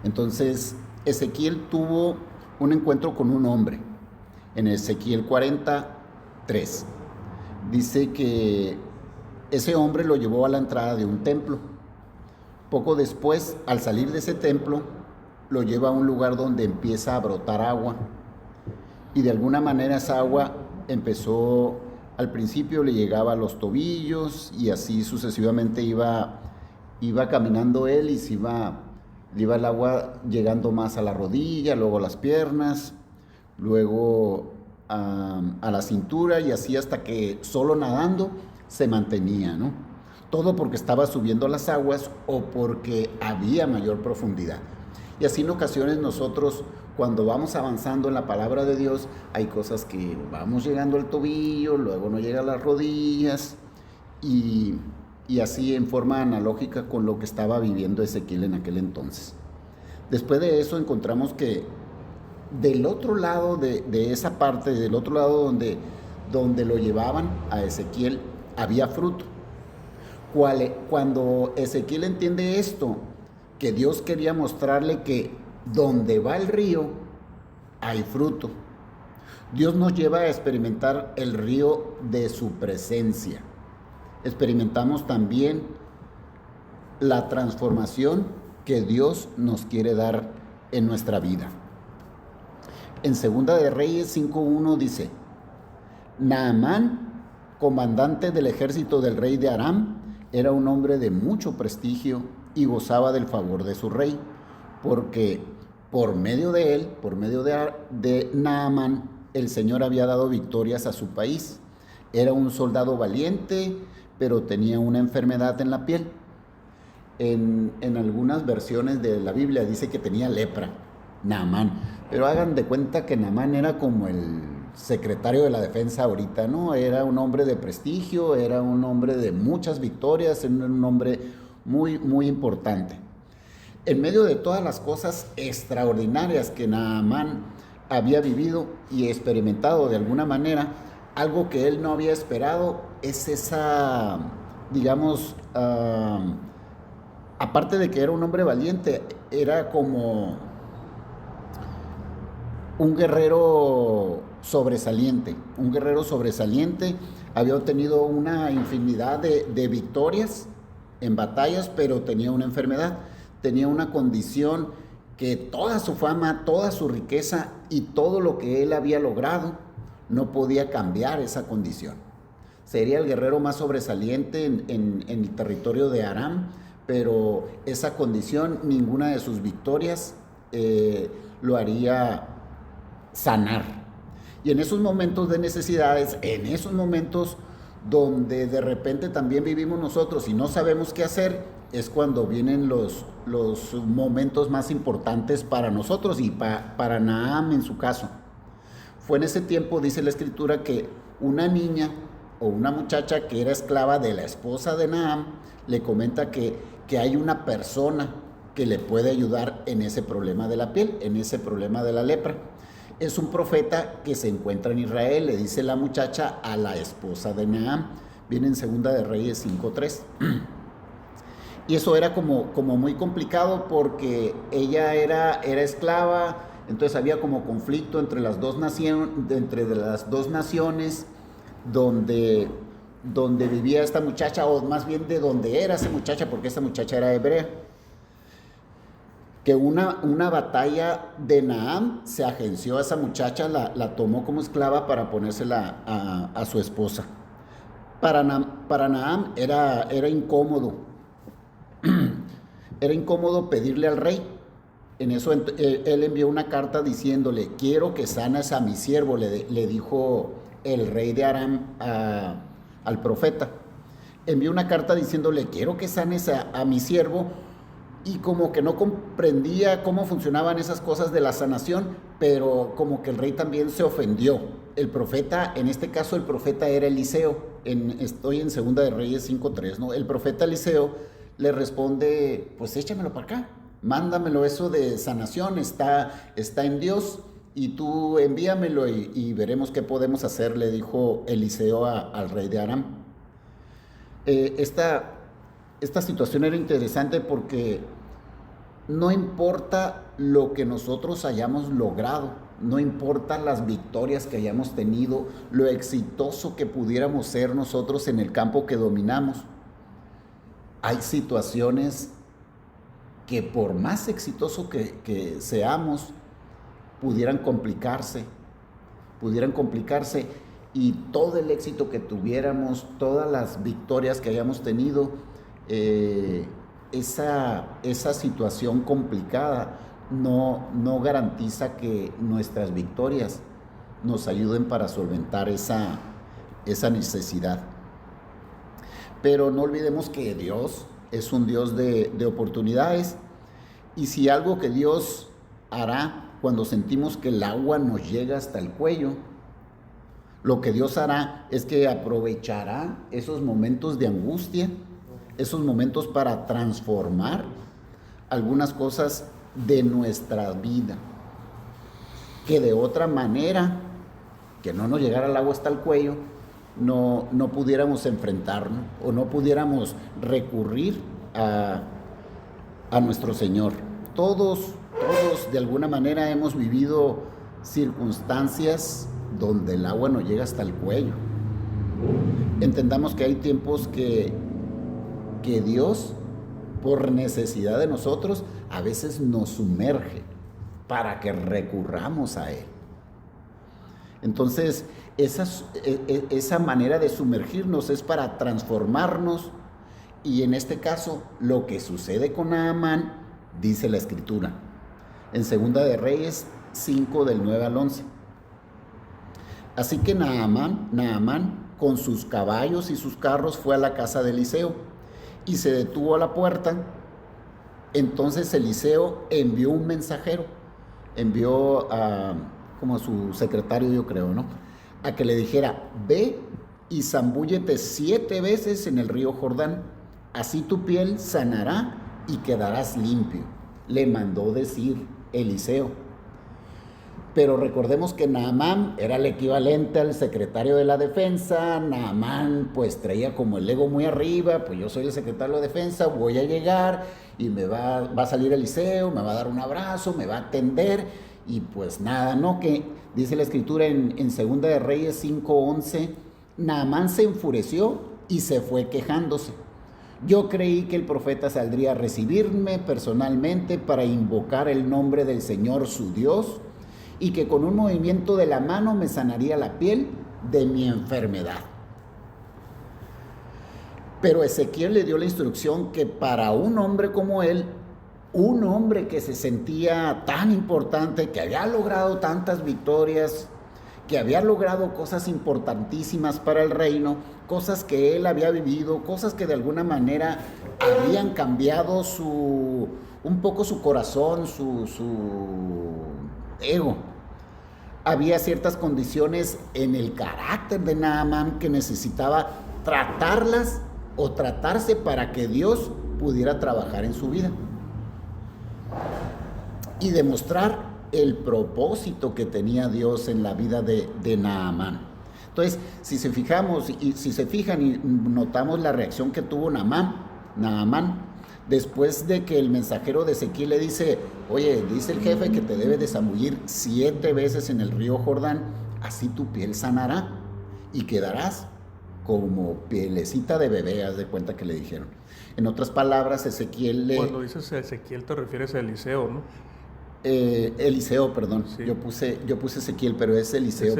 Entonces Ezequiel tuvo un encuentro con un hombre en Ezequiel 43. Dice que ese hombre lo llevó a la entrada de un templo. Poco después, al salir de ese templo, lo lleva a un lugar donde empieza a brotar agua. Y de alguna manera esa agua empezó, al principio le llegaba a los tobillos y así sucesivamente iba caminando él y le iba el agua llegando más a la rodilla, luego a las piernas, luego a la cintura y así hasta que solo nadando se mantenía, ¿no? Todo porque estaba subiendo las aguas o porque había mayor profundidad. Y así en ocasiones nosotros, cuando vamos avanzando en la palabra de Dios, hay cosas que vamos llegando al tobillo, luego no llega a las rodillas, y, y así en forma analógica con lo que estaba viviendo Ezequiel en aquel entonces. Después de eso encontramos que del otro lado de esa parte, del otro lado donde lo llevaban a Ezequiel, había fruto. Cuando Ezequiel entiende esto, que Dios quería mostrarle que donde va el río hay fruto. Dios nos lleva a experimentar el río de su presencia. Experimentamos también la transformación que Dios nos quiere dar en nuestra vida. En Segunda de Reyes 5:1 dice: Naamán, comandante del ejército del rey de Aram, era un hombre de mucho prestigio y gozaba del favor de su rey, porque por medio de él, por medio de Naamán, el Señor había dado victorias a su país. Era un soldado valiente, pero tenía una enfermedad en la piel. En algunas versiones de la Biblia dice que tenía lepra, Naamán, pero hagan de cuenta que Naamán era como el secretario de la defensa ahorita, ¿no? Era un hombre de prestigio, era un hombre de muchas victorias, era un hombre muy, muy importante. En medio de todas las cosas extraordinarias que Naamán había vivido y experimentado de alguna manera, algo que él no había esperado es esa, digamos, aparte de que era un hombre valiente, era como un guerrero sobresaliente, había obtenido una infinidad de victorias en batallas, pero tenía una enfermedad, tenía una condición que toda su fama, toda su riqueza y todo lo que él había logrado no podía cambiar esa condición. Sería el guerrero más sobresaliente en el territorio de Aram, pero esa condición, ninguna de sus victorias lo haría sanar. Y en esos momentos de necesidades, en esos momentos donde de repente también vivimos nosotros y no sabemos qué hacer, es cuando vienen los momentos más importantes para nosotros y para Naam en su caso. Fue en ese tiempo, dice la escritura, que una niña o una muchacha que era esclava de la esposa de Naam le comenta que hay una persona que le puede ayudar en ese problema de la piel, en ese problema de la lepra. Es un profeta que se encuentra en Israel, le dice la muchacha a la esposa de Naam. Viene en Segunda de Reyes 5:3. Y eso era como muy complicado porque ella era esclava, entonces había como conflicto entre las dos naciones donde vivía esta muchacha, o más bien de donde era esa muchacha, porque esta muchacha era hebrea. Que una batalla de Naam se agenció a esa muchacha, la tomó como esclava para ponérsela a su esposa. Para Naam era incómodo. Era incómodo pedirle al rey. En eso él envió una carta diciéndole: quiero que sanes a mi siervo, le dijo el rey de Aram al profeta. Envió una carta diciéndole: quiero que sanes a mi siervo. Y como que no comprendía cómo funcionaban esas cosas de la sanación, pero como que el rey también se ofendió. El profeta, en este caso el profeta era Eliseo, estoy en Segunda de Reyes 5:3, ¿no? El profeta Eliseo le responde: pues échamelo para acá, mándamelo, eso de sanación está en Dios, y tú envíamelo y veremos qué podemos hacer, le dijo Eliseo al rey de Aram. Esta situación era interesante porque no importa lo que nosotros hayamos logrado, no importa las victorias que hayamos tenido, lo exitoso que pudiéramos ser nosotros en el campo que dominamos. Hay situaciones que por más exitoso que seamos, pudieran complicarse y todo el éxito que tuviéramos, todas las victorias que hayamos tenido, esa situación complicada no garantiza que nuestras victorias nos ayuden para solventar esa necesidad. Pero no olvidemos que Dios es un Dios de oportunidades, y si algo que Dios hará cuando sentimos que el agua nos llega hasta el cuello, lo que Dios hará es que aprovechará esos momentos de angustia, esos momentos para transformar algunas cosas de nuestra vida, que de otra manera, que no nos llegara el agua hasta el cuello, no pudiéramos enfrentarnos o no pudiéramos recurrir a nuestro Señor. Todos de alguna manera hemos vivido circunstancias donde el agua nos llega hasta el cuello. Entendamos que hay tiempos que Dios, por necesidad de nosotros, a veces nos sumerge para que recurramos a Él. Entonces, esa manera de sumergirnos es para transformarnos, y en este caso, lo que sucede con Naamán, dice la Escritura, en Segunda de Reyes 5, del 9 al 11. Así que Naamán, con sus caballos y sus carros, fue a la casa de Eliseo y se detuvo a la puerta. Entonces Eliseo envió un mensajero, envió como a su secretario, yo creo, ¿no?, a que le dijera: ve y zambúllete 7 veces en el río Jordán, así tu piel sanará y quedarás limpio. Le mandó decir Eliseo. Pero recordemos que Naamán era el equivalente al secretario de la defensa. Naamán pues traía como el ego muy arriba: pues yo soy el secretario de la defensa, voy a llegar y va a salir Eliseo, me va a dar un abrazo, me va a atender, y pues nada, ¿no? Que dice la Escritura en Segunda de Reyes 5:11, Naamán se enfureció y se fue quejándose: yo creí que el profeta saldría a recibirme personalmente para invocar el nombre del Señor su Dios, y que con un movimiento de la mano me sanaría la piel de mi enfermedad. Pero Ezequiel le dio la instrucción que para un hombre como él, un hombre que se sentía tan importante, que había logrado tantas victorias, que había logrado cosas importantísimas para el reino, cosas que él había vivido, cosas que de alguna manera habían cambiado un poco su corazón, su ego. Había ciertas condiciones en el carácter de Naamán que necesitaba tratarlas o tratarse para que Dios pudiera trabajar en su vida y demostrar el propósito que tenía Dios en la vida de Naamán. Entonces, si se fijan y notamos la reacción que tuvo Naamán, después de que el mensajero de Ezequiel le dice: oye, dice el jefe que te debe de zambullir 7 veces en el río Jordán, así tu piel sanará y quedarás como pielecita de bebé, haz de cuenta que le dijeron. En otras palabras, Ezequiel Cuando dices Ezequiel te refieres a Eliseo, ¿no? Eliseo, perdón. Sí. Yo puse Ezequiel, pero es Eliseo,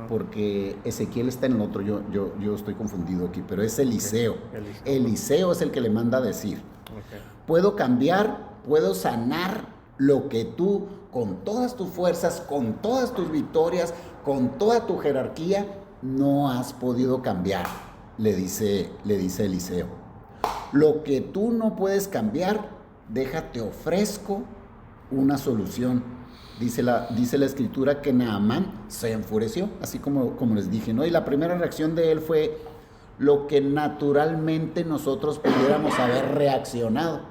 porque Ezequiel está en el otro. Yo estoy confundido aquí, pero es Eliseo. Okay. Eliseo es el que le manda a decir: okay, puedo cambiar, puedo sanar lo que tú, con todas tus fuerzas, con todas tus victorias, con toda tu jerarquía, no has podido cambiar, le dice Eliseo. Lo que tú no puedes cambiar, déjate ofrezco una solución. Dice la Escritura que Naamán se enfureció, así como les dije, ¿no? Y la primera reacción de él fue lo que naturalmente nosotros pudiéramos haber reaccionado.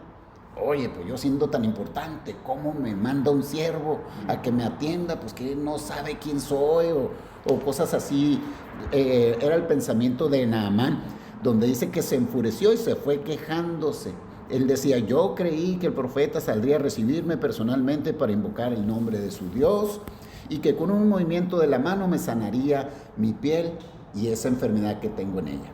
Oye, pues yo siendo tan importante, ¿cómo me manda un siervo a que me atienda? Pues que no sabe quién soy, o cosas así. Era el pensamiento de Naamán, donde dice que se enfureció y se fue quejándose. Él decía, yo creí que el profeta saldría a recibirme personalmente para invocar el nombre de su Dios y que con un movimiento de la mano me sanaría mi piel y esa enfermedad que tengo en ella.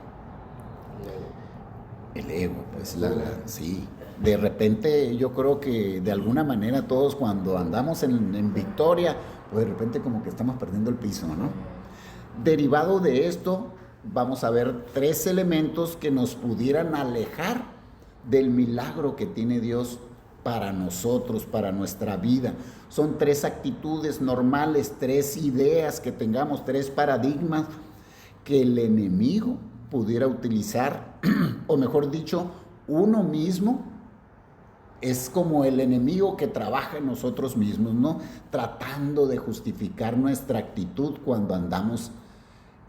El ego, pues sí. De repente yo creo que de alguna manera todos cuando andamos en victoria, pues de repente como que estamos perdiendo el piso, ¿no? Derivado de esto, vamos a ver 3 elementos que nos pudieran alejar del milagro que tiene Dios para nosotros, para nuestra vida. Son 3 actitudes normales, 3 ideas que tengamos, 3 paradigmas que el enemigo pudiera utilizar, o mejor dicho, uno mismo es como el enemigo que trabaja en nosotros mismos, ¿no? Tratando de justificar nuestra actitud cuando andamos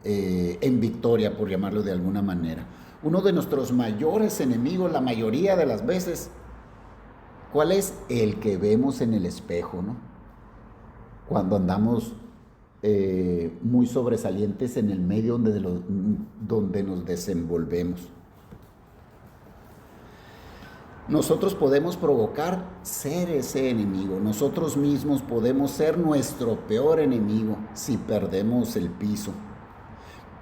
en victoria, por llamarlo de alguna manera. Uno de nuestros mayores enemigos, la mayoría de las veces, ¿cuál es? El que vemos en el espejo, ¿no? Cuando andamos muy sobresalientes en el medio donde nos desenvolvemos. Nosotros podemos provocar ser ese enemigo. Nosotros mismos podemos ser nuestro peor enemigo si perdemos el piso.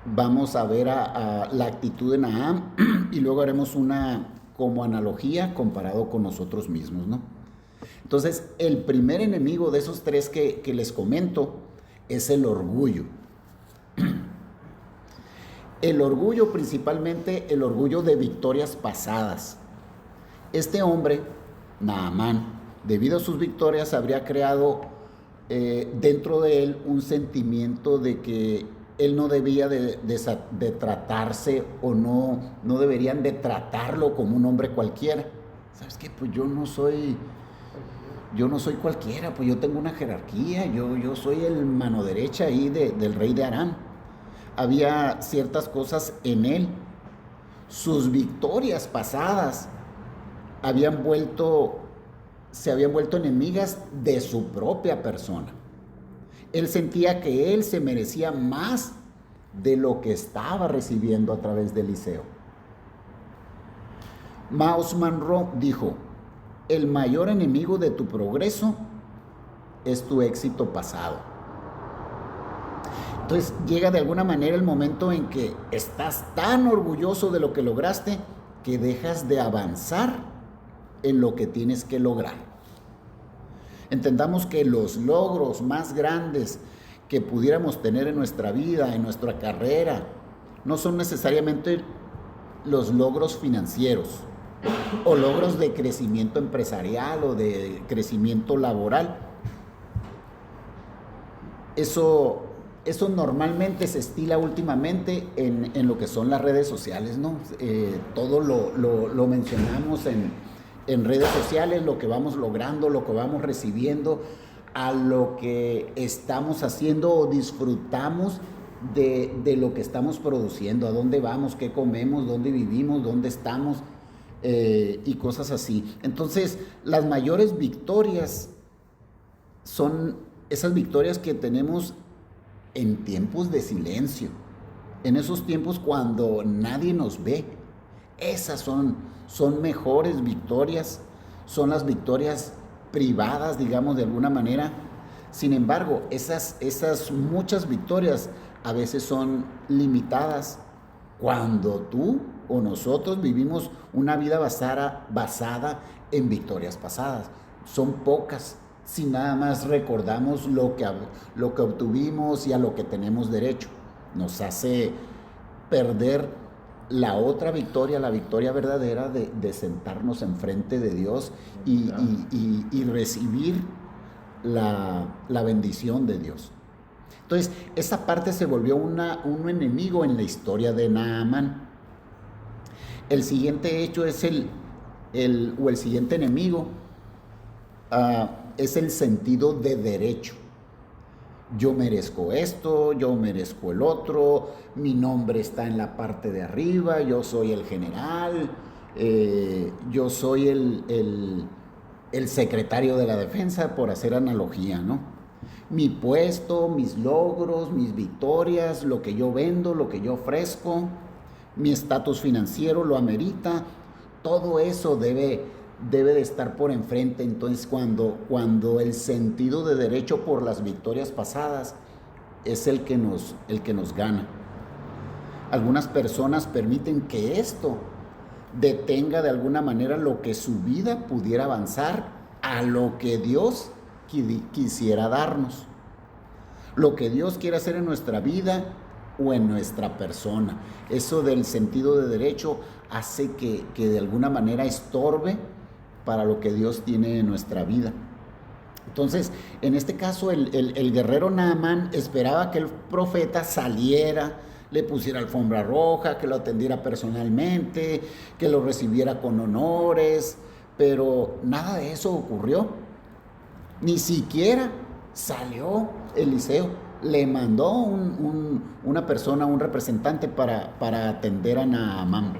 Vamos a ver a la actitud de Naham y luego haremos una como analogía comparado con nosotros mismos, ¿no? Entonces, el primer enemigo de esos 3 que les comento es el orgullo. El orgullo, principalmente el orgullo de victorias pasadas. Este hombre, Naamán, debido a sus victorias, habría creado dentro de él un sentimiento de que él no debía de tratarse o no deberían de tratarlo como un hombre cualquiera. ¿Sabes qué? Pues yo no soy cualquiera, pues yo tengo una jerarquía, yo soy el mano derecha ahí del rey de Aram. Había ciertas cosas en él. Sus victorias pasadas se habían vuelto enemigas de su propia persona. Él sentía que él se merecía más de lo que estaba recibiendo a través de Eliseo. Miles Monroe dijo, el mayor enemigo de tu progreso es tu éxito pasado. Entonces llega de alguna manera el momento en que estás tan orgulloso de lo que lograste que dejas de avanzar en lo que tienes que lograr. Entendamos que los logros más grandes que pudiéramos tener en nuestra vida, en nuestra carrera, no son necesariamente los logros financieros o logros de crecimiento empresarial o de crecimiento laboral. Eso normalmente se estila últimamente en lo que son las redes sociales, ¿no? Todo lo mencionamos en redes sociales, lo que vamos logrando, lo que vamos recibiendo, a lo que estamos haciendo o disfrutamos de lo que estamos produciendo, a dónde vamos, qué comemos, dónde vivimos, dónde estamos y cosas así. Entonces, las mayores victorias son esas victorias que tenemos en tiempos de silencio, en esos tiempos cuando nadie nos ve. Esas son mejores victorias, son las victorias privadas, digamos de alguna manera. Sin embargo, esas muchas victorias a veces son limitadas cuando tú o nosotros vivimos una vida basada en victorias pasadas. Son pocas si nada más recordamos lo que obtuvimos y a lo que tenemos derecho. Nos hace perder la otra victoria, la victoria verdadera de sentarnos enfrente de Dios y recibir la bendición de Dios. Entonces, esa parte se volvió un enemigo en la historia de Naamán. El siguiente hecho es el siguiente enemigo es el sentido de derecho. Yo merezco esto, yo merezco el otro, mi nombre está en la parte de arriba, yo soy el general, yo soy el secretario de la defensa, por hacer analogía, ¿no? Mi puesto, mis logros, mis victorias, lo que yo vendo, lo que yo ofrezco, mi estatus financiero lo amerita. Todo eso debe de estar por enfrente. Entonces, cuando el sentido de derecho por las victorias pasadas es el que nos gana. Algunas personas permiten que esto detenga de alguna manera lo que su vida pudiera avanzar a lo que Dios quisiera darnos, lo que Dios quiere hacer en nuestra vida o en nuestra persona. Eso del sentido de derecho hace que de alguna manera estorbe para lo que Dios tiene en nuestra vida. Entonces, en este caso, el guerrero Naamán esperaba que el profeta saliera, le pusiera alfombra roja, que lo atendiera personalmente, que lo recibiera con honores, pero nada de eso ocurrió. Ni siquiera salió Eliseo, le mandó una persona, un representante para atender a Naamán.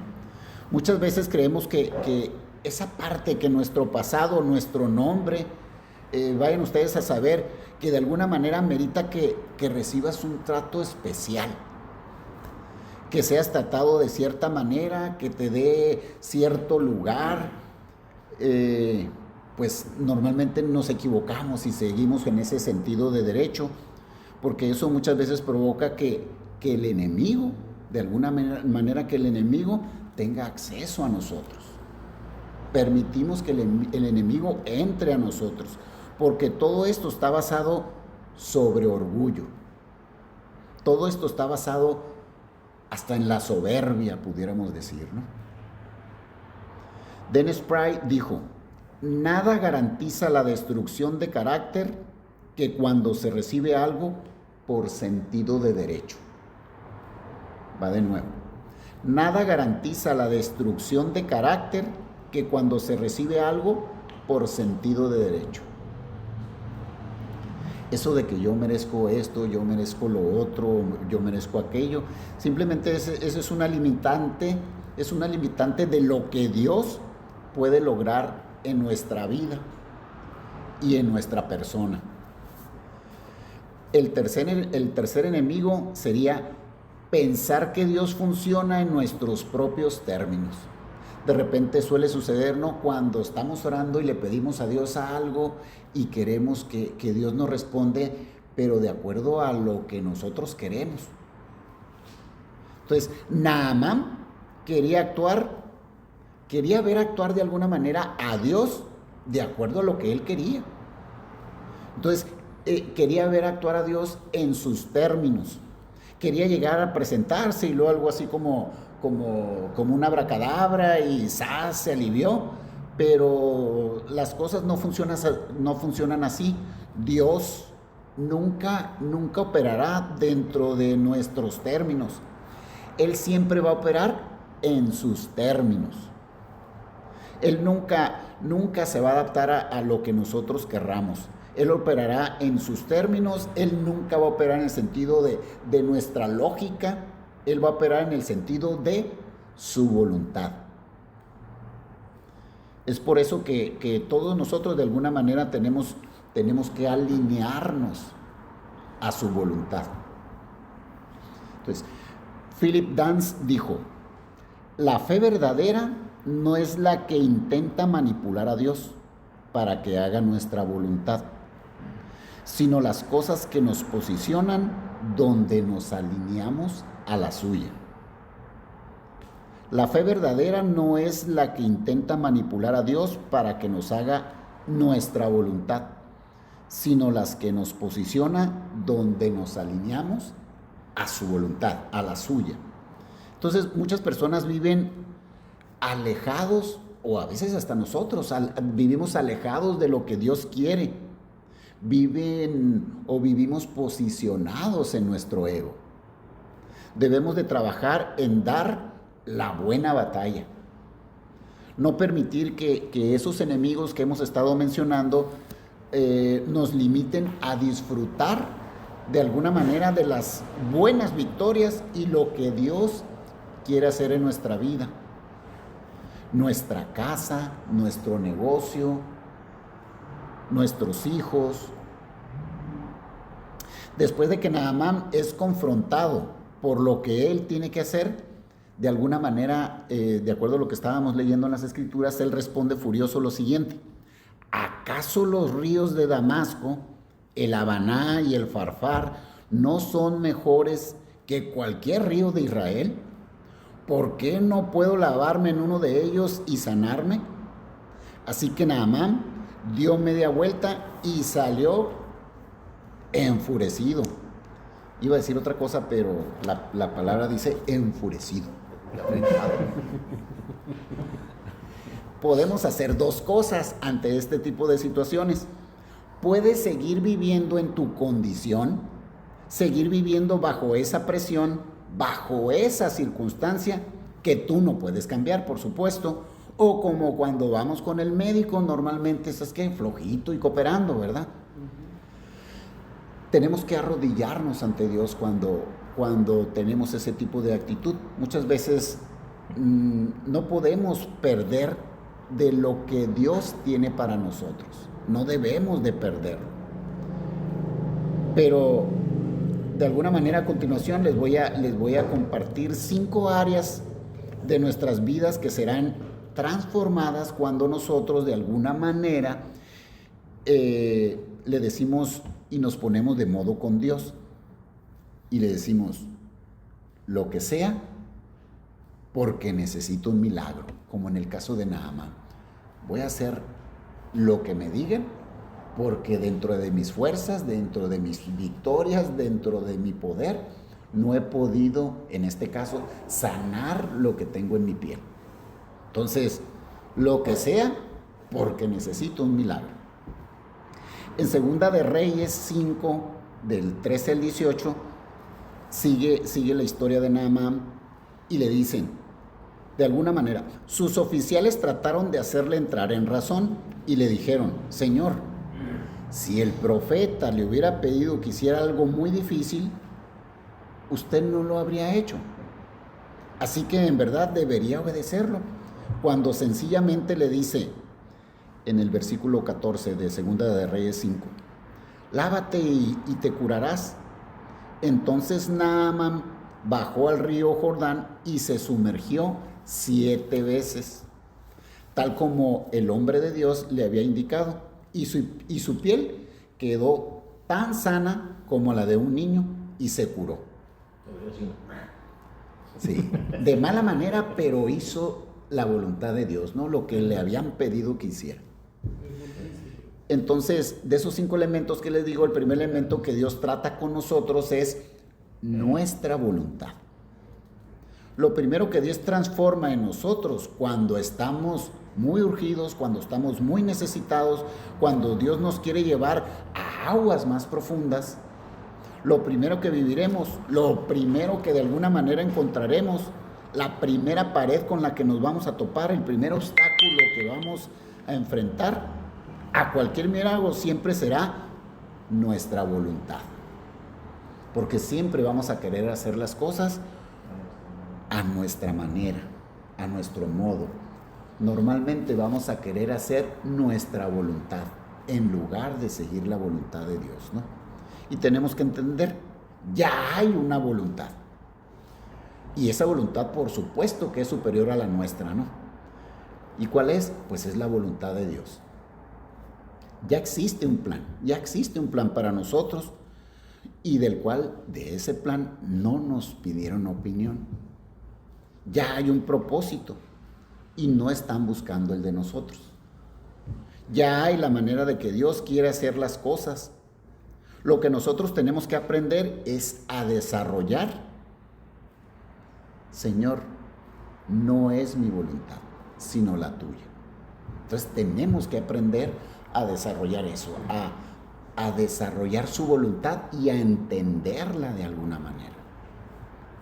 Muchas veces creemos que esa parte, que nuestro pasado, nuestro nombre, vayan ustedes a saber que de alguna manera merita que recibas un trato especial, que seas tratado de cierta manera, que te dé cierto lugar. Pues normalmente nos equivocamos y seguimos en ese sentido de derecho, porque eso muchas veces provoca que el enemigo, de alguna manera que el enemigo tenga acceso a nosotros. Permitimos que el enemigo entre a nosotros, porque todo esto está basado sobre orgullo. Todo esto está basado hasta en la soberbia, pudiéramos decir, ¿no? Dennis Pratt dijo: nada garantiza la destrucción de carácter que cuando se recibe algo por sentido de derecho. Va de nuevo. Nada garantiza la destrucción de carácter que cuando se recibe algo por sentido de derecho. Eso de que yo merezco esto, yo merezco lo otro, yo merezco aquello, simplemente eso es una limitante de lo que Dios puede lograr en nuestra vida y en nuestra persona. El tercer enemigo sería pensar que Dios funciona en nuestros propios términos. De repente suele suceder, ¿no?, cuando estamos orando y le pedimos a Dios algo y queremos que Dios nos responde, pero de acuerdo a lo que nosotros queremos. Entonces, Naamán quería ver actuar de alguna manera a Dios de acuerdo a lo que él quería. Entonces, quería ver actuar a Dios en sus términos. Quería llegar a presentarse y luego algo así como una abracadabra y ¡zas!, se alivió. Pero las cosas no funcionan así. Dios nunca operará dentro de nuestros términos. Él siempre va a operar en sus términos. Él nunca se va a adaptar a lo que nosotros querramos. Él operará en sus términos. Él nunca va a operar en el sentido de nuestra lógica. Él va a operar en el sentido de su voluntad. Es por eso que todos nosotros de alguna manera tenemos que alinearnos a su voluntad. Entonces, Philip Dance dijo: la fe verdadera no es la que intenta manipular a Dios para que haga nuestra voluntad, sino las cosas que nos posicionan donde nos alineamos a la suya. La fe verdadera no es la que intenta manipular a Dios para que nos haga nuestra voluntad, sino las que nos posiciona donde nos alineamos a su voluntad, a la suya. Entonces, muchas personas viven alejados, o a veces hasta nosotros vivimos alejados de lo que Dios quiere. Vivimos posicionados en nuestro ego. Debemos de trabajar en dar la buena batalla. No permitir que esos enemigos que hemos estado mencionando nos limiten a disfrutar de alguna manera de las buenas victorias y lo que Dios quiere hacer en nuestra vida. Nuestra casa, nuestro negocio, nuestros hijos. Después de que Naamán es confrontado por lo que él tiene que hacer, de alguna manera, de acuerdo a lo que estábamos leyendo en las Escrituras, él responde furioso lo siguiente: ¿acaso los ríos de Damasco, el Habaná y el Farfar, no son mejores que cualquier río de Israel? ¿Por qué no puedo lavarme en uno de ellos y sanarme? Así que Naamán dio media vuelta y salió enfurecido. Iba a decir otra cosa, pero la palabra dice enfurecido. Podemos hacer dos cosas ante este tipo de situaciones. Puedes seguir viviendo en tu condición, seguir viviendo bajo esa presión, bajo esa circunstancia que tú no puedes cambiar, por supuesto, o como cuando vamos con el médico, normalmente es que flojito y cooperando, ¿verdad? Tenemos que arrodillarnos ante Dios cuando tenemos ese tipo de actitud. Muchas veces no podemos perder de lo que Dios tiene para nosotros. No debemos de perderlo. Pero de alguna manera a continuación les voy a compartir 5 áreas de nuestras vidas que serán transformadas cuando nosotros de alguna manera le decimos y nos ponemos de modo con Dios y le decimos lo que sea porque necesito un milagro, como en el caso de Naamán. Voy a hacer lo que me digan porque dentro de mis fuerzas, dentro de mis victorias, dentro de mi poder, no he podido, en este caso, sanar lo que tengo en mi piel. Entonces, lo que sea, porque necesito un milagro. En Segunda de Reyes 5, del 13 al 18, sigue la historia de Naamán y le dicen, de alguna manera, sus oficiales trataron de hacerle entrar en razón y le dijeron: Señor, si el profeta le hubiera pedido que hiciera algo muy difícil, usted no lo habría hecho. Así que en verdad debería obedecerlo. Cuando sencillamente le dice, en el versículo 14 de Segunda de Reyes 5, lávate y te curarás. Entonces Naamán bajó al río Jordán y se sumergió 7 veces, tal como el hombre de Dios le había indicado, y su piel quedó tan sana como la de un niño y se curó. Sí, de mala manera, pero hizo la voluntad de Dios, ¿no? Lo que le habían pedido que hiciera. Entonces, de esos 5 elementos que les digo, el primer elemento que Dios trata con nosotros es nuestra voluntad. Lo primero que Dios transforma en nosotros cuando estamos muy urgidos, cuando estamos muy necesitados, cuando Dios nos quiere llevar a aguas más profundas, lo primero que viviremos, lo primero que de alguna manera encontraremos, la primera pared con la que nos vamos a topar, el primer obstáculo que vamos a enfrentar a cualquier milagro siempre será nuestra voluntad. Porque siempre vamos a querer hacer las cosas a nuestra manera, a nuestro modo. Normalmente vamos a querer hacer nuestra voluntad en lugar de seguir la voluntad de Dios, ¿no? Y tenemos que entender, ya hay una voluntad. Y esa voluntad, por supuesto, que es superior a la nuestra, ¿no? ¿Y cuál es? Pues es la voluntad de Dios. Ya existe un plan para nosotros, y del cual, de ese plan, no nos pidieron opinión. Ya hay un propósito, y no están buscando el de nosotros. Ya hay la manera de que Dios quiere hacer las cosas. Lo que nosotros tenemos que aprender es a desarrollar. Señor, no es mi voluntad, sino la tuya. Entonces tenemos que aprender a desarrollar eso, a desarrollar su voluntad y a entenderla de alguna manera.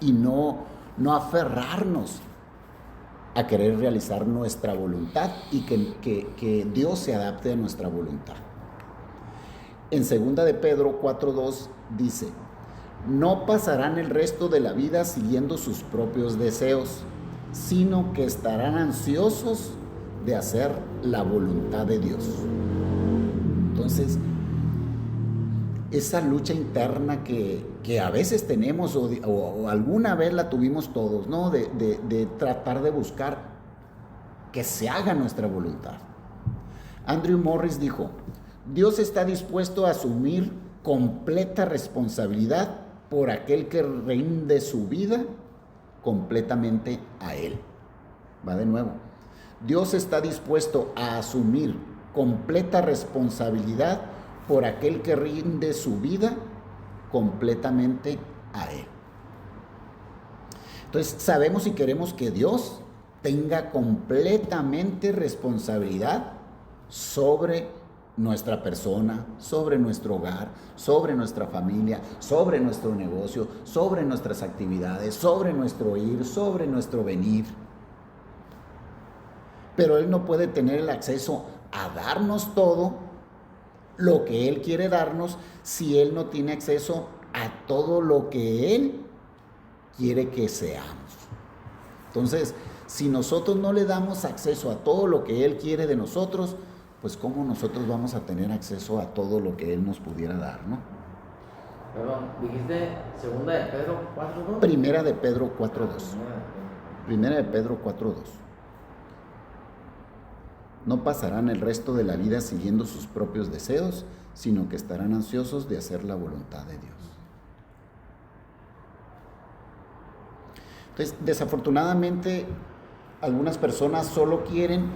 Y no aferrarnos a querer realizar nuestra voluntad y que Dios se adapte a nuestra voluntad. En 2 de Pedro 4:2 dice: no pasarán el resto de la vida siguiendo sus propios deseos, sino que estarán ansiosos de hacer la voluntad de Dios. Entonces, esa lucha interna que a veces tenemos o alguna vez la tuvimos todos, ¿no? De tratar de buscar que se haga nuestra voluntad. Andrew Morris dijo: Dios está dispuesto a asumir completa responsabilidad por aquel que rinde su vida completamente a Él. Va de nuevo. Dios está dispuesto a asumir completa responsabilidad por aquel que rinde su vida completamente a Él. Entonces, sabemos y queremos que Dios tenga completamente responsabilidad sobre nuestra persona, sobre nuestro hogar, sobre nuestra familia, sobre nuestro negocio, sobre nuestras actividades, sobre nuestro ir, sobre nuestro venir. Pero Él no puede tener el acceso a darnos todo lo que Él quiere darnos si Él no tiene acceso a todo lo que Él quiere que seamos. Entonces, si nosotros no le damos acceso a todo lo que Él quiere de nosotros, pues ¿cómo nosotros vamos a tener acceso a todo lo que Él nos pudiera dar, no? Perdón, dijiste segunda de Pedro 4.2. Primera de Pedro 4.2. Primera de Pedro 4.2. No pasarán el resto de la vida siguiendo sus propios deseos, sino que estarán ansiosos de hacer la voluntad de Dios. Entonces, desafortunadamente, algunas personas solo quieren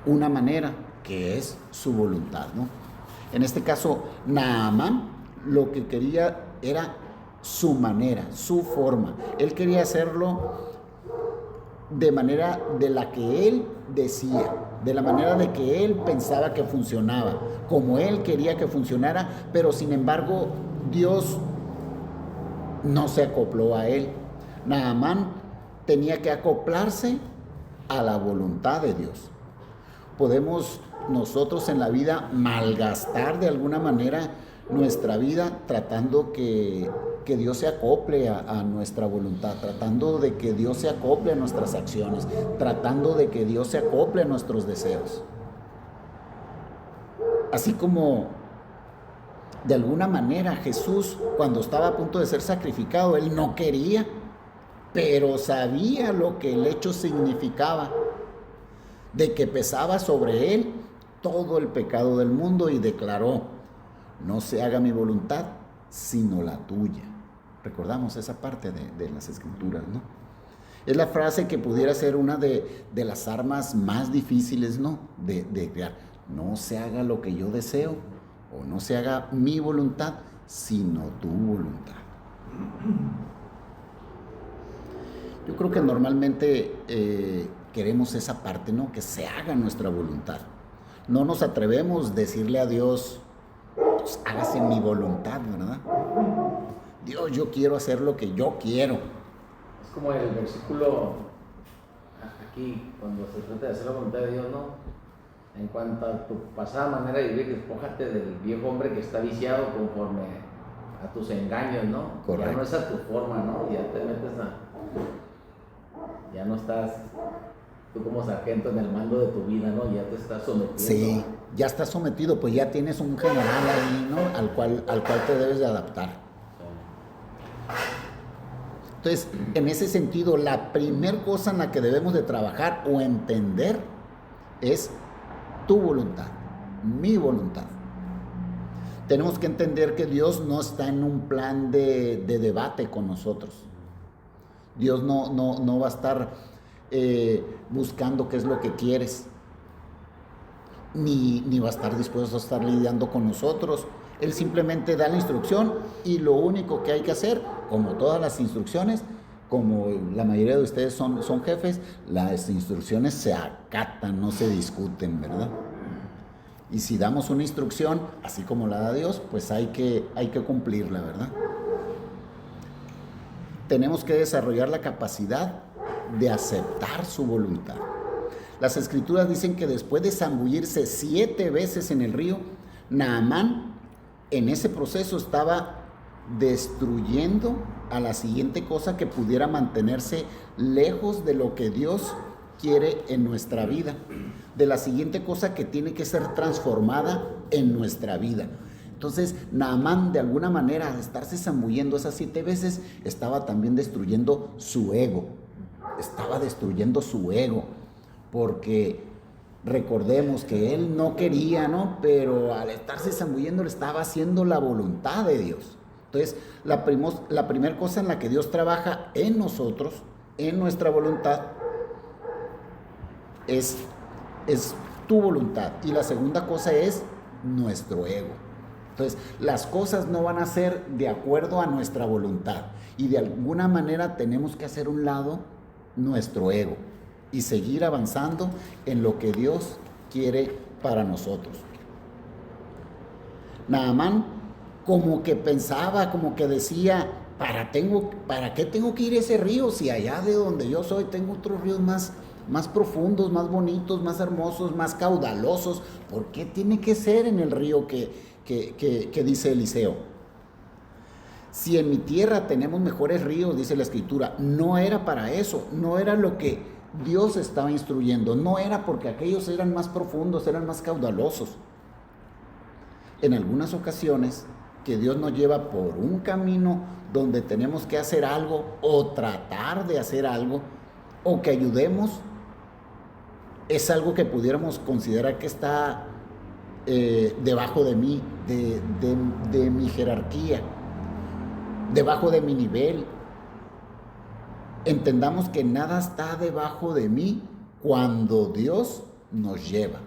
una manera, que es su voluntad, ¿no? En este caso, Naamán lo que quería era su manera, su forma. Él quería hacerlo de manera de la que él decía, de la manera de que él pensaba que funcionaba, como él quería que funcionara, pero sin embargo Dios no se acopló a él. Naamán tenía que acoplarse a la voluntad de Dios. Podemos nosotros en la vida malgastar de alguna manera nuestra vida tratando que Dios se acople a nuestra voluntad, tratando de que Dios se acople a nuestras acciones, tratando de que Dios se acople a nuestros deseos. Así como de alguna manera Jesús, cuando estaba a punto de ser sacrificado, Él no quería, pero sabía lo que el hecho significaba, de que pesaba sobre Él todo el pecado del mundo, y declaró: no se haga mi voluntad, sino la tuya. Recordamos esa parte de las Escrituras, ¿no? Es la frase que pudiera ser una de las armas más difíciles, ¿no? De crear. No se haga lo que yo deseo, o no se haga mi voluntad, sino tu voluntad. Yo creo que normalmente queremos esa parte, ¿no? Que se haga nuestra voluntad. No nos atrevemos a decirle a Dios: pues hágase mi voluntad, ¿verdad? Dios, yo quiero hacer lo que yo quiero. Es como el versículo aquí, cuando se trata de hacer la voluntad de Dios, ¿no? En cuanto a tu pasada manera de vivir, despójate del viejo hombre que está viciado conforme a tus engaños, ¿no? Correcto. Ya no es a tu forma, ¿no? Ya te metes ya no estás tú como sargento en el mando de tu vida, ¿no? Ya te estás sometiendo. Sí, ya estás sometido, pues ya tienes un general ahí, ¿no? Al cual te debes de adaptar. Entonces, en ese sentido, la primera cosa en la que debemos de trabajar o entender es tu voluntad, mi voluntad. Tenemos que entender que Dios no está en un plan de debate con nosotros. Dios no va a estar buscando qué es lo que quieres, ni va a estar dispuesto a estar lidiando con nosotros. Él simplemente da la instrucción, y lo único que hay que hacer, como todas las instrucciones, como la mayoría de ustedes son jefes, las instrucciones se acatan, no se discuten, ¿verdad? Y si damos una instrucción, así como la da Dios, pues hay que cumplirla, ¿verdad? Tenemos que desarrollar la capacidad de aceptar su voluntad. Las Escrituras dicen que después de zambullirse 7 veces en el río, Naamán en ese proceso estaba destruyendo a la siguiente cosa que pudiera mantenerse lejos de lo que Dios quiere en nuestra vida, de la siguiente cosa que tiene que ser transformada en nuestra vida. Entonces, Naamán, de alguna manera, al estarse zambullendo esas 7 veces, estaba también destruyendo su ego. Estaba destruyendo su ego. Porque recordemos que él no quería, ¿no? Pero al estarse zambullendo, le estaba haciendo la voluntad de Dios. Entonces, la primera cosa en la que Dios trabaja en nosotros, en nuestra voluntad, es tu voluntad. Y la segunda cosa es nuestro ego. Entonces, las cosas no van a ser de acuerdo a nuestra voluntad. Y de alguna manera tenemos que hacer un lado nuestro ego y seguir avanzando en lo que Dios quiere para nosotros. Naamán como que pensaba, como que decía, ¿para qué tengo que ir a ese río si allá de donde yo soy tengo otros ríos más profundos, más bonitos, más hermosos, más caudalosos? ¿Por qué tiene que ser en el río que dice Eliseo? Si en mi tierra tenemos mejores ríos, dice la Escritura, no era para eso, no era lo que Dios estaba instruyendo, no era porque aquellos eran más profundos, eran más caudalosos. En algunas ocasiones que Dios nos lleva por un camino donde tenemos que hacer algo o tratar de hacer algo o que ayudemos, es algo que pudiéramos considerar que está debajo de mí, de mi jerarquía, debajo de mi nivel. Entendamos que nada está debajo de mí cuando Dios nos lleva,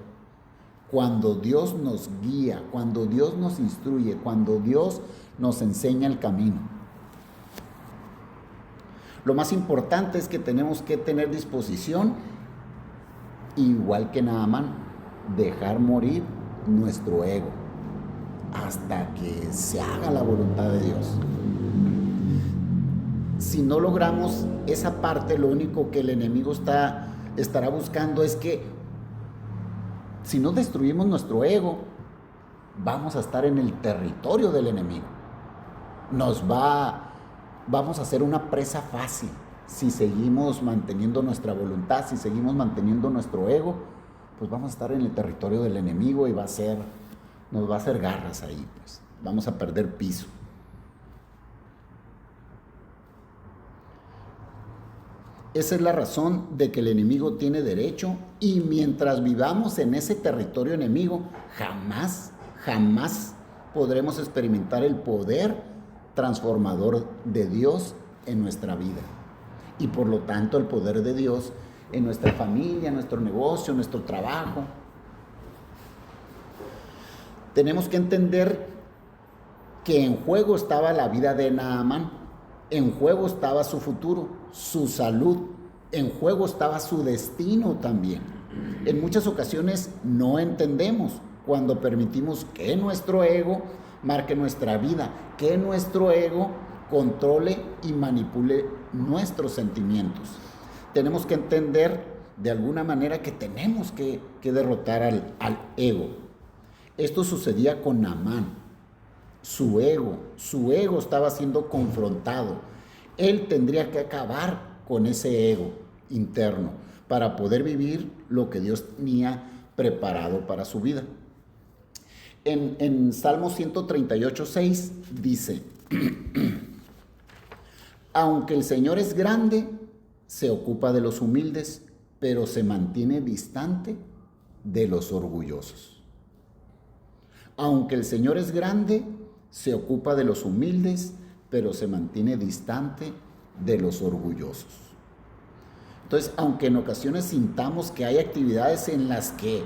cuando Dios nos guía, cuando Dios nos instruye, cuando Dios nos enseña el camino. Lo más importante es que tenemos que tener disposición, igual que Naamán, dejar morir nuestro ego hasta que se haga la voluntad de Dios. Si no logramos esa parte, lo único que el enemigo estará buscando es que si no destruimos nuestro ego, vamos a estar en el territorio del enemigo. Vamos a ser una presa fácil si seguimos manteniendo nuestra voluntad, si seguimos manteniendo nuestro ego, pues vamos a estar en el territorio del enemigo y nos va a hacer garras ahí, pues vamos a perder piso. Esa es la razón de que el enemigo tiene derecho, y mientras vivamos en ese territorio enemigo, jamás podremos experimentar el poder transformador de Dios en nuestra vida. Y por lo tanto el poder de Dios en nuestra familia, en nuestro negocio, en nuestro trabajo. Tenemos que entender que en juego estaba la vida de Naamán, en juego estaba su futuro, su salud, en juego estaba su destino también. En muchas ocasiones no entendemos cuando permitimos que nuestro ego marque nuestra vida, que nuestro ego controle y manipule nuestros sentimientos. Tenemos que entender de alguna manera que tenemos que derrotar al ego. Esto sucedía con Naamán. Su ego estaba siendo confrontado. Él tendría que acabar con ese ego interno para poder vivir lo que Dios tenía preparado para su vida. En Salmo 138:6 dice: aunque el Señor es grande, se ocupa de los humildes, pero se mantiene distante de los orgullosos. Aunque el Señor es grande, se ocupa de los humildes, pero se mantiene distante de los orgullosos. Entonces, aunque en ocasiones sintamos que hay actividades en las que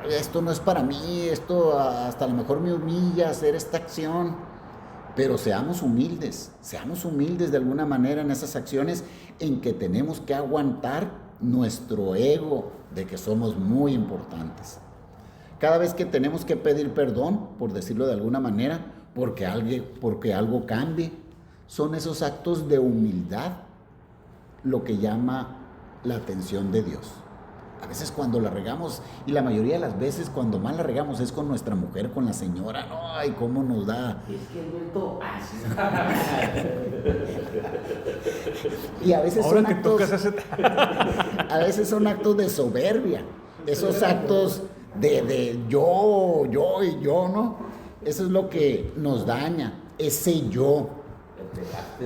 esto no es para mí, esto hasta a lo mejor me humilla hacer esta acción, pero seamos humildes de alguna manera en esas acciones en que tenemos que aguantar nuestro ego de que somos muy importantes. Cada vez que tenemos que pedir perdón, por decirlo de alguna manera, porque algo cambie, son esos actos de humildad lo que llama la atención de Dios. A veces cuando la regamos, y la mayoría de las veces cuando más la regamos es con nuestra mujer, con la señora, no, ay, cómo nos da. Es que el vuelto así. Y a veces son actos de soberbia, esos actos de yo, ¿no? Eso es lo que nos daña, ese yo.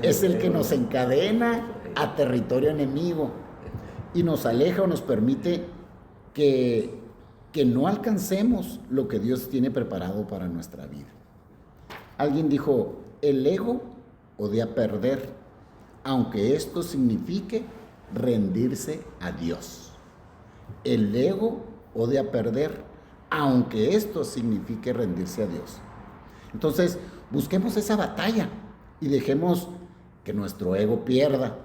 Es el que nos encadena a territorio enemigo y nos aleja o nos permite que no alcancemos lo que Dios tiene preparado para nuestra vida. Alguien dijo, el ego odia perder, aunque esto signifique rendirse a Dios. El ego odia perder, aunque esto signifique rendirse a Dios. Entonces, busquemos esa batalla y dejemos que nuestro ego pierda.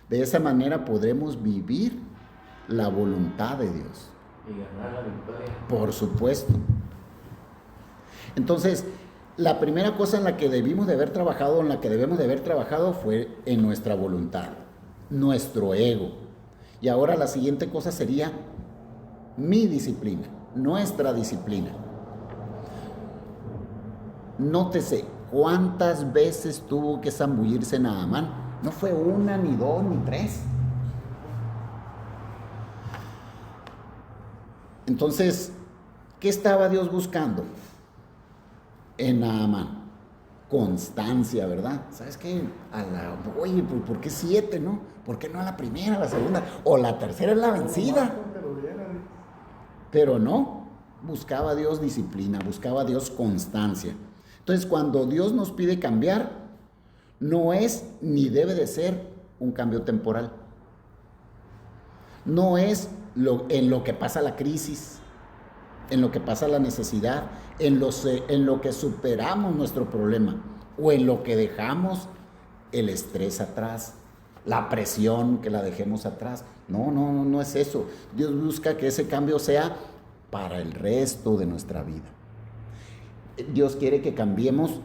De esa manera podremos vivir la voluntad de Dios. Y ganar la victoria. Por supuesto. Entonces, la primera cosa en la que debemos de haber trabajado fue en nuestra voluntad, nuestro ego. Y ahora la siguiente cosa sería mi disciplina, nuestra disciplina. Nótese cuántas veces tuvo que zambullirse Naamán. No fue una, ni dos, ni tres. Entonces, ¿qué estaba Dios buscando en Naamán? Constancia, ¿verdad? ¿Sabes qué? Oye, ¿por qué 7, no? ¿Por qué no a la primera, a la segunda? O la tercera es la vencida. Pero no, buscaba Dios disciplina, buscaba Dios constancia. Entonces, cuando Dios nos pide cambiar, no es ni debe de ser un cambio temporal. No es en lo que pasa la crisis, en lo que pasa la necesidad, en lo que superamos nuestro problema o en lo que dejamos el estrés atrás, la presión que la dejemos atrás. No es eso. Dios busca que ese cambio sea para el resto de nuestra vida. Dios quiere que cambiemos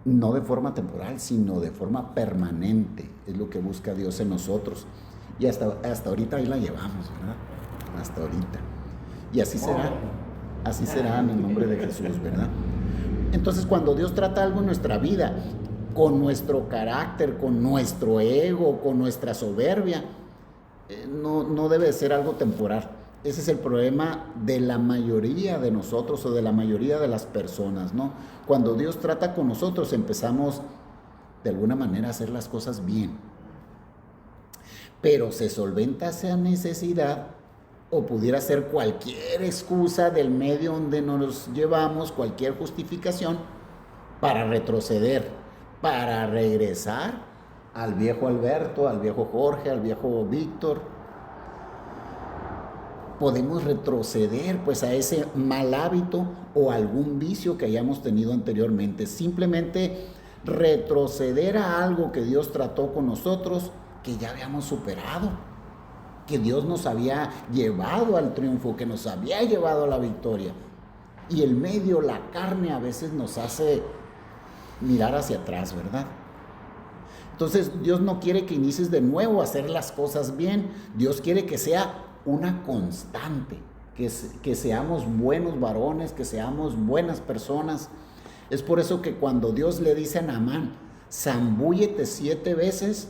no de forma temporal, sino de forma permanente. Es lo que busca Dios en nosotros. Y hasta ahorita ahí la llevamos, ¿verdad? Hasta ahorita. Y así será en el nombre de Jesús, ¿verdad? Entonces, cuando Dios trata algo en nuestra vida, con nuestro carácter, con nuestro ego, con nuestra soberbia, no debe ser algo temporal. Ese es el problema de la mayoría de nosotros o de la mayoría de las personas, ¿no? Cuando Dios trata con nosotros, empezamos de alguna manera a hacer las cosas bien. Pero se solventa esa necesidad, o pudiera ser cualquier excusa del medio donde nos llevamos, cualquier justificación para retroceder, para regresar al viejo Alberto, al viejo Jorge, al viejo Víctor. Podemos retroceder pues a ese mal hábito o algún vicio que hayamos tenido anteriormente. Simplemente retroceder a algo que Dios trató con nosotros, que ya habíamos superado, que Dios nos había llevado al triunfo, que nos había llevado a la victoria. Y el medio, la carne, a veces nos hace mirar hacia atrás, ¿verdad? Entonces, Dios no quiere que inicies de nuevo a hacer las cosas bien. Dios quiere que sea una constante, que seamos buenos varones, que seamos buenas personas. Es por eso que cuando Dios le dice a Naamán, zambúllete 7 veces,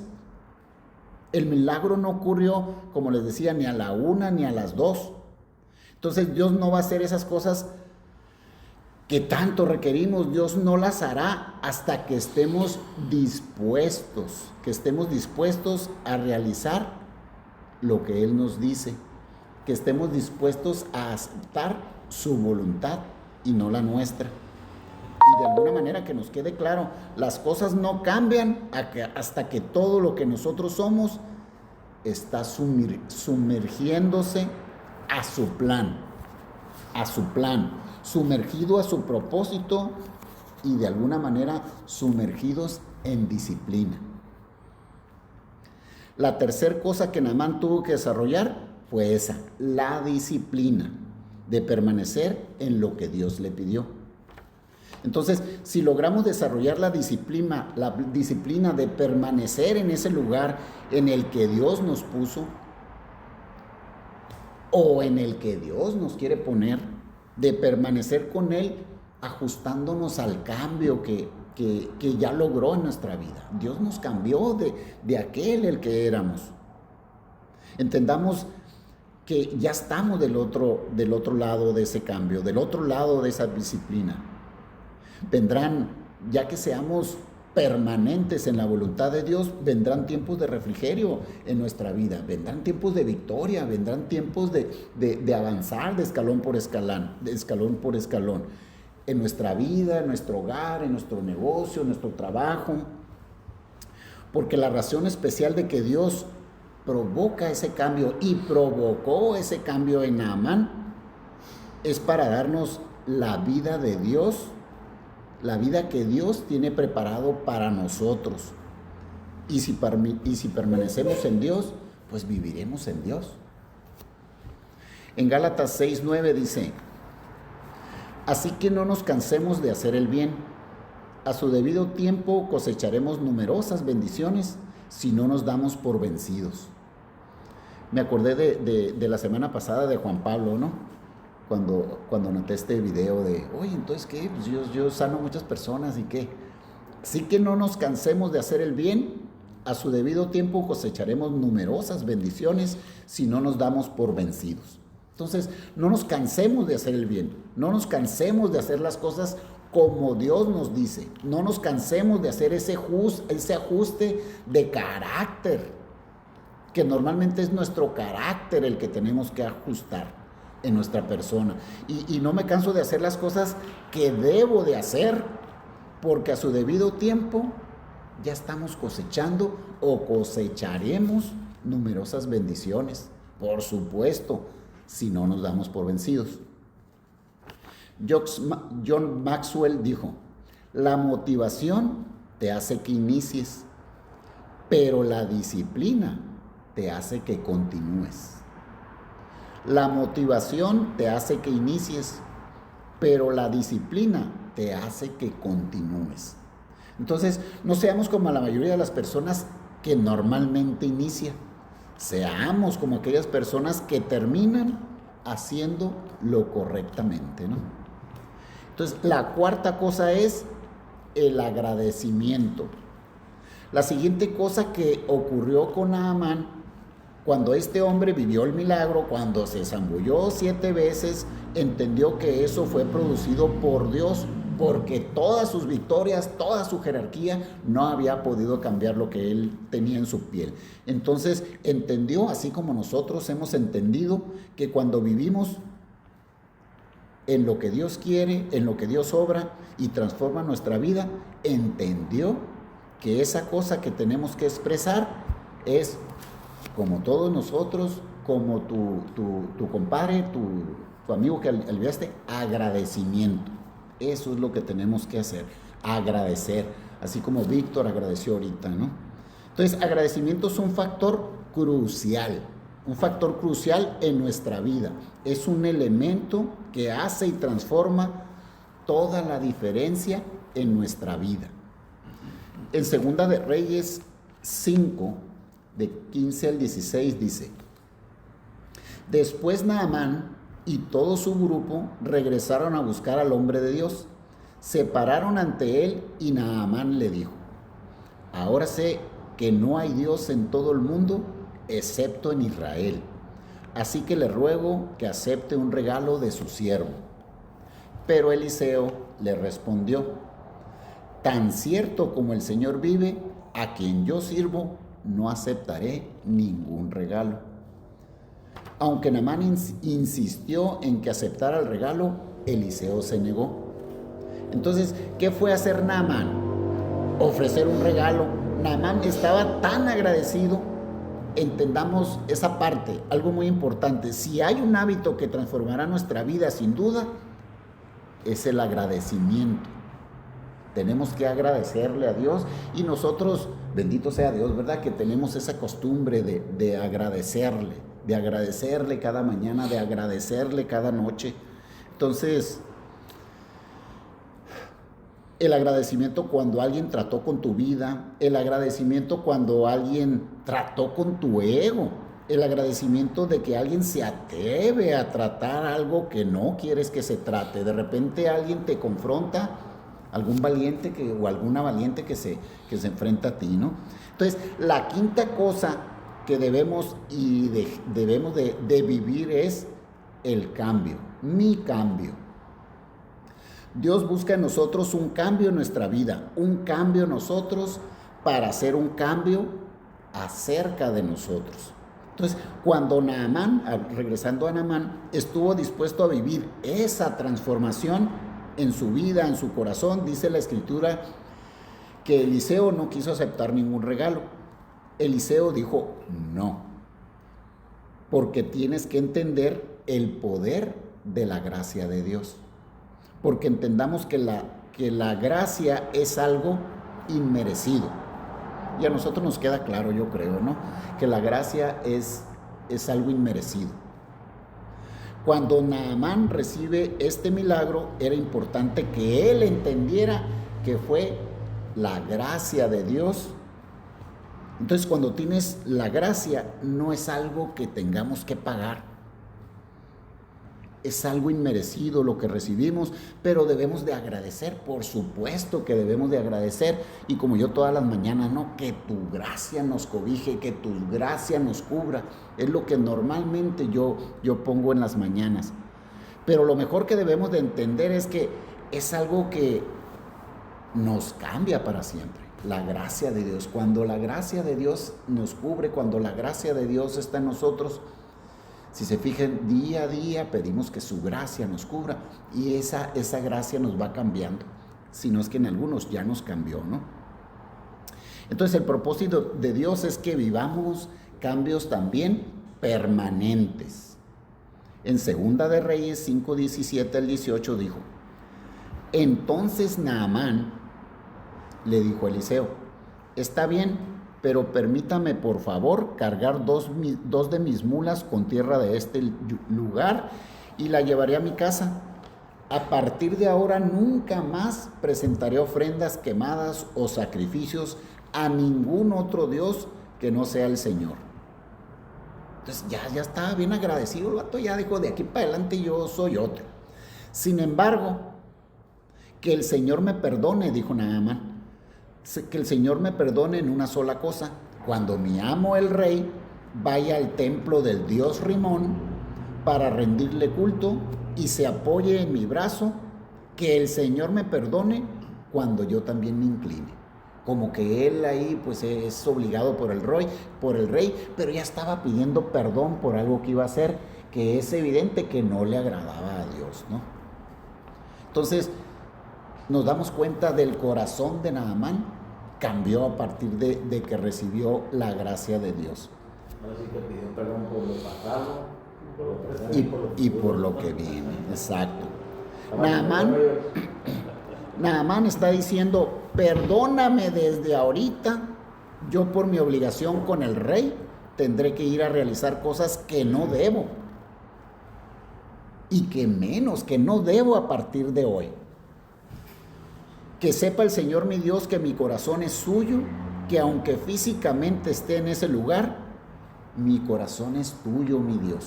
el milagro no ocurrió, como les decía, ni a la 1 ni a las 2. Entonces Dios no va a hacer esas cosas que tanto requerimos. Dios no las hará hasta que estemos dispuestos a realizar lo que Él nos dice, que estemos dispuestos a aceptar su voluntad y no la nuestra. Y de alguna manera que nos quede claro, las cosas no cambian hasta que todo lo que nosotros somos está sumergiéndose a su plan, sumergido a su propósito y de alguna manera sumergidos en disciplina. La tercera cosa que Naamán tuvo que desarrollar fue esa, la disciplina de permanecer en lo que Dios le pidió. Entonces, si logramos desarrollar la disciplina de permanecer en ese lugar en el que Dios nos puso o en el que Dios nos quiere poner, de permanecer con Él ajustándonos al cambio que ya logró en nuestra vida. Dios nos cambió de aquel el que éramos. Entendamos que ya estamos del otro lado de ese cambio, del otro lado de esa disciplina. Vendrán, ya que seamos permanentes en la voluntad de Dios, vendrán tiempos de refrigerio en nuestra vida, vendrán tiempos de victoria, vendrán tiempos de avanzar de escalón por escalón, en nuestra vida, en nuestro hogar, en nuestro negocio, en nuestro trabajo, porque la razón especial de que Dios provoca ese cambio y provocó ese cambio en Naamán es para darnos la vida de Dios, la vida que Dios tiene preparado para nosotros. Y si permanecemos en Dios, pues viviremos en Dios. En Gálatas 6:9 dice: así que no nos cansemos de hacer el bien. A su debido tiempo cosecharemos numerosas bendiciones si no nos damos por vencidos. Me acordé de la semana pasada de Juan Pablo, ¿no? Cuando noté este video de, oye, entonces, ¿qué? Pues yo sano a muchas personas, ¿y qué? Así que no nos cansemos de hacer el bien. A su debido tiempo cosecharemos numerosas bendiciones si no nos damos por vencidos. Entonces, no nos cansemos de hacer el bien. No nos cansemos de hacer las cosas como Dios nos dice. No nos cansemos de hacer ese ajuste de carácter, que normalmente es nuestro carácter el que tenemos que ajustar en nuestra persona. Y no me canso de hacer las cosas que debo de hacer, porque a su debido tiempo ya estamos cosechando o cosecharemos numerosas bendiciones, por supuesto, si no nos damos por vencidos. John Maxwell dijo: la motivación te hace que inicies, pero la disciplina te hace que continúes. La motivación te hace que inicies, pero la disciplina te hace que continúes. Entonces, no seamos como la mayoría de las personas que normalmente inician. Seamos como aquellas personas que terminan haciendo lo correctamente, ¿no? Entonces, la cuarta cosa es el agradecimiento. La siguiente cosa que ocurrió con Naamán, cuando este hombre vivió el milagro, cuando se zambulló 7 veces, entendió que eso fue producido por Dios, porque todas sus victorias, toda su jerarquía no había podido cambiar lo que él tenía en su piel. Entonces entendió, así como nosotros hemos entendido, que cuando vivimos en lo que Dios quiere, en lo que Dios obra y transforma nuestra vida, entendió que esa cosa que tenemos que expresar es, como todos nosotros, como tu compadre, tu amigo que olvidaste, agradecimiento. Eso es lo que tenemos que hacer, agradecer, así como Víctor agradeció ahorita, ¿no? Entonces, agradecimiento es un factor crucial en nuestra vida. Es un elemento que hace y transforma toda la diferencia en nuestra vida. En Segunda de Reyes 5, de 15 al 16 dice: después Naamán y todo su grupo regresaron a buscar al hombre de Dios. Se pararon ante él y Naamán le dijo: ahora sé que no hay Dios en todo el mundo excepto en Israel. Así que le ruego que acepte un regalo de su siervo. Pero Eliseo le respondió: tan cierto como el Señor vive, a quien yo sirvo, no aceptaré ningún regalo. Aunque Naamán insistió en que aceptara el regalo, Eliseo se negó. Entonces, ¿qué fue hacer Naamán? Ofrecer un regalo. Naamán estaba tan agradecido. Entendamos esa parte, algo muy importante. Si hay un hábito que transformará nuestra vida, sin duda, es el agradecimiento. Tenemos que agradecerle a Dios, y nosotros, bendito sea Dios, ¿verdad? Que tenemos esa costumbre de agradecerle cada mañana, de agradecerle cada noche. Entonces, el agradecimiento cuando alguien trató con tu vida, el agradecimiento cuando alguien trató con tu ego, el agradecimiento de que alguien se atreve a tratar algo que no quieres que se trate. De repente alguien te confronta, algún valiente o alguna valiente que se enfrenta a ti, ¿no? Entonces, la quinta cosa que debemos de vivir es el cambio, mi cambio. Dios busca en nosotros un cambio en nuestra vida, un cambio en nosotros para hacer un cambio acerca de nosotros. Entonces, cuando Naamán, regresando a Naamán, estuvo dispuesto a vivir esa transformación en su vida, en su corazón, dice la Escritura que Eliseo no quiso aceptar ningún regalo. Eliseo dijo no, porque tienes que entender el poder de la gracia de Dios, porque entendamos que la gracia es algo inmerecido. Y a nosotros nos queda claro, yo creo, ¿no? Que la gracia es algo inmerecido. Cuando Naamán recibe este milagro, era importante que él entendiera que fue la gracia de Dios. Entonces, cuando tienes la gracia, no es algo que tengamos que pagar. Es algo inmerecido lo que recibimos, pero debemos de agradecer, por supuesto que debemos de agradecer. Y como yo todas las mañanas, ¿no? Que tu gracia nos cobije, que tu gracia nos cubra. Es lo que normalmente yo pongo en las mañanas. Pero lo mejor que debemos de entender es que es algo que nos cambia para siempre. La gracia de Dios. Cuando la gracia de Dios nos cubre, cuando la gracia de Dios está en nosotros, si se fijan, día a día pedimos que su gracia nos cubra y esa gracia nos va cambiando, si no es que en algunos ya nos cambió, ¿no? Entonces el propósito de Dios es que vivamos cambios también permanentes. En Segunda de Reyes 5:17 al 18 dijo: entonces Naamán le dijo a Eliseo: está bien, pero permítame por favor cargar dos de mis mulas con tierra de este lugar y la llevaré a mi casa. A partir de ahora nunca más presentaré ofrendas quemadas o sacrificios a ningún otro Dios que no sea el Señor. Entonces ya estaba bien agradecido el vato, ya dijo: de aquí para adelante yo soy otro. Sin embargo, que el Señor me perdone, dijo Naamán. Que el Señor me perdone en una sola cosa: cuando mi amo el rey vaya al templo del dios Rimón para rendirle culto y se apoye en mi brazo, que el Señor me perdone cuando yo también me incline. Como que él ahí pues es obligado por el rey, pero ya estaba pidiendo perdón por algo que iba a hacer, que es evidente que no le agradaba a Dios, ¿no? Entonces nos damos cuenta del corazón de Naamán cambió a partir de que recibió la gracia de Dios. Ahora sí que pidió perdón por lo pasado, por lo presente y por lo que viene. Exacto. Naamán está diciendo: perdóname desde ahorita, yo por mi obligación con el rey tendré que ir a realizar cosas que no debo y que no debo a partir de hoy. Que sepa el Señor mi Dios que mi corazón es suyo, que aunque físicamente esté en ese lugar, mi corazón es tuyo, mi Dios.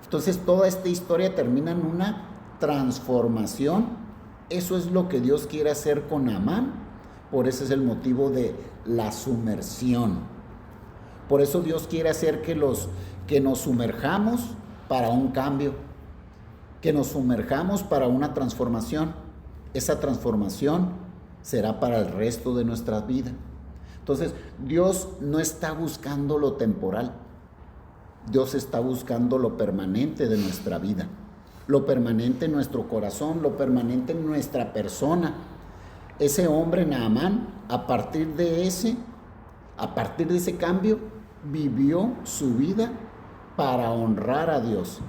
Entonces toda esta historia termina en una transformación. Eso es lo que Dios quiere hacer con Naamán. Por eso es el motivo de la sumersión. Por eso Dios quiere hacer que nos sumerjamos para un cambio, que nos sumerjamos para una transformación. Esa transformación será para el resto de nuestra vida. Entonces, Dios no está buscando lo temporal. Dios está buscando lo permanente de nuestra vida, lo permanente en nuestro corazón, lo permanente en nuestra persona. Ese hombre Naamán, a partir de ese cambio, vivió su vida para honrar a Dios.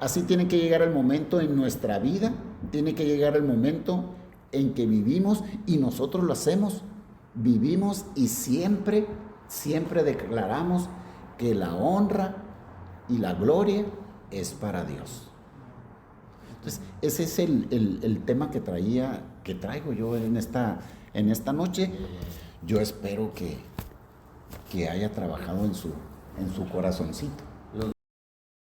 Así tiene que llegar el momento en nuestra vida, tiene que llegar el momento en que vivimos y nosotros lo hacemos. Vivimos y siempre declaramos que la honra y la gloria es para Dios. Entonces, ese es el tema que traigo yo en esta noche. Yo espero que haya trabajado en su corazoncito.